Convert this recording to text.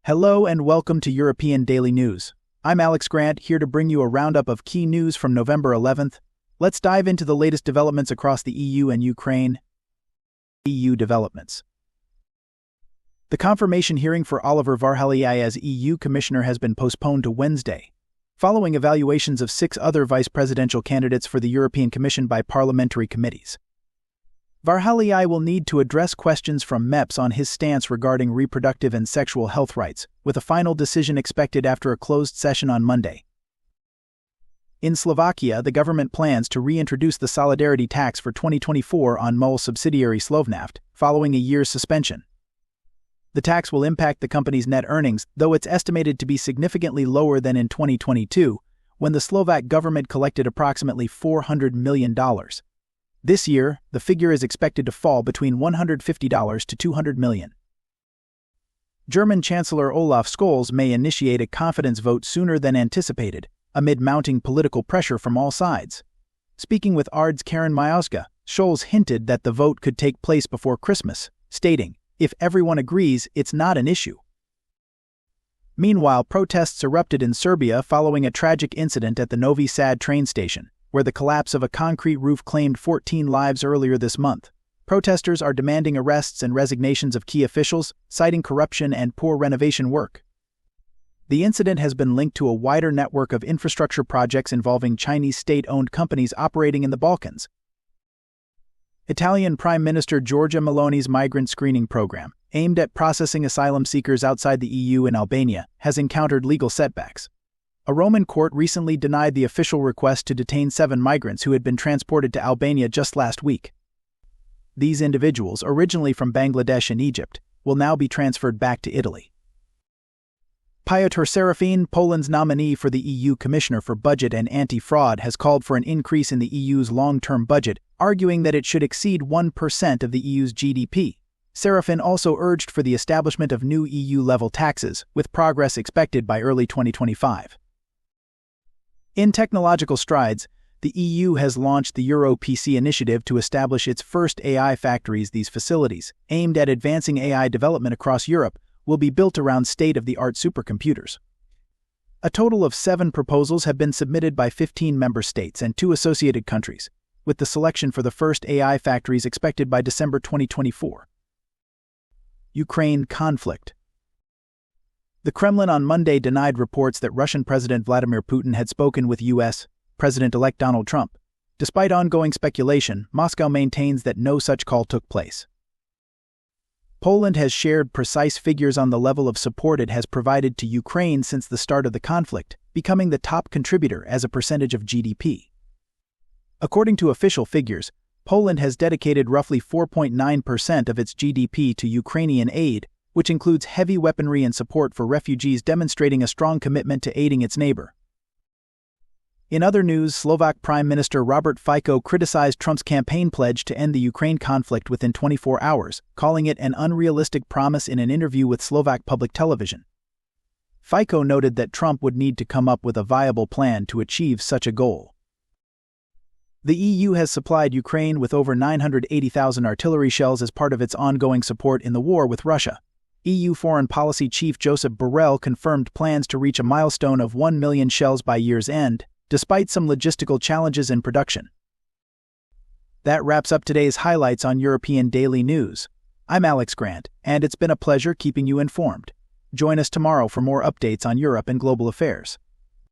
Hello and welcome to European Daily News. I'm Alex Grant, here to bring you a roundup of key news from November 11th. Let's dive into the latest developments across the EU and Ukraine. EU developments. The confirmation hearing for Oliver Várhelyi as EU Commissioner has been postponed to Wednesday, following evaluations of 6 other vice presidential candidates for the European Commission by parliamentary committees. Várhelyi will need to address questions from MEPs on his stance regarding reproductive and sexual health rights, with a final decision expected after a closed session on Monday. In Slovakia, the government plans to reintroduce the solidarity tax for 2024 on MOL subsidiary Slovnaft, following a year's suspension. The tax will impact the company's net earnings, though it's estimated to be significantly lower than in 2022, when the Slovak government collected approximately $400 million. This year, the figure is expected to fall between $150 to $200 million. German Chancellor Olaf Scholz may initiate a confidence vote sooner than anticipated, amid mounting political pressure from all sides. Speaking with ARD's Karen Majowska, Scholz hinted that the vote could take place before Christmas, stating, "If everyone agrees, it's not an issue." Meanwhile, protests erupted in Serbia following a tragic incident at the Novi Sad train station, where the collapse of a concrete roof claimed 14 lives earlier this month. Protesters are demanding arrests and resignations of key officials, citing corruption and poor renovation work. The incident has been linked to a wider network of infrastructure projects involving Chinese state-owned companies operating in the Balkans. Italian Prime Minister Giorgia Meloni's migrant screening program, aimed at processing asylum seekers outside the EU and Albania, has encountered legal setbacks. A Roman court recently denied the official request to detain 7 migrants who had been transported to Albania just last week. These individuals, originally from Bangladesh and Egypt, will now be transferred back to Italy. Piotr Serafin, Poland's nominee for the EU Commissioner for Budget and Anti-Fraud, has called for an increase in the EU's long-term budget, arguing that it should exceed 1% of the EU's GDP. Serafin also urged for the establishment of new EU-level taxes, with progress expected by early 2025. In technological strides, the EU has launched the EuroPC initiative to establish its first AI factories. These facilities, aimed at advancing AI development across Europe, will be built around state-of-the-art supercomputers. A total of 7 proposals have been submitted by 15 member states and 2 associated countries, with the selection for the first AI factories expected by December 2024. Ukraine conflict. The Kremlin on Monday denied reports that Russian President Vladimir Putin had spoken with U.S. President-elect Donald Trump. Despite ongoing speculation, Moscow maintains that no such call took place. Poland has shared precise figures on the level of support it has provided to Ukraine since the start of the conflict, becoming the top contributor as a percentage of GDP. According to official figures, Poland has dedicated roughly 4.9% of its GDP to Ukrainian aid, which includes heavy weaponry and support for refugees, demonstrating a strong commitment to aiding its neighbor. In other news, Slovak Prime Minister Robert Fico criticized Trump's campaign pledge to end the Ukraine conflict within 24 hours, calling it an unrealistic promise in an interview with Slovak public television. Fico noted that Trump would need to come up with a viable plan to achieve such a goal. The EU has supplied Ukraine with over 980,000 artillery shells as part of its ongoing support in the war with Russia. EU Foreign Policy Chief Josep Borrell confirmed plans to reach a milestone of 1 million shells by year's end, despite some logistical challenges in production. That wraps up today's highlights on European Daily News. I'm Alex Grant, and it's been a pleasure keeping you informed. Join us tomorrow for more updates on Europe and global affairs.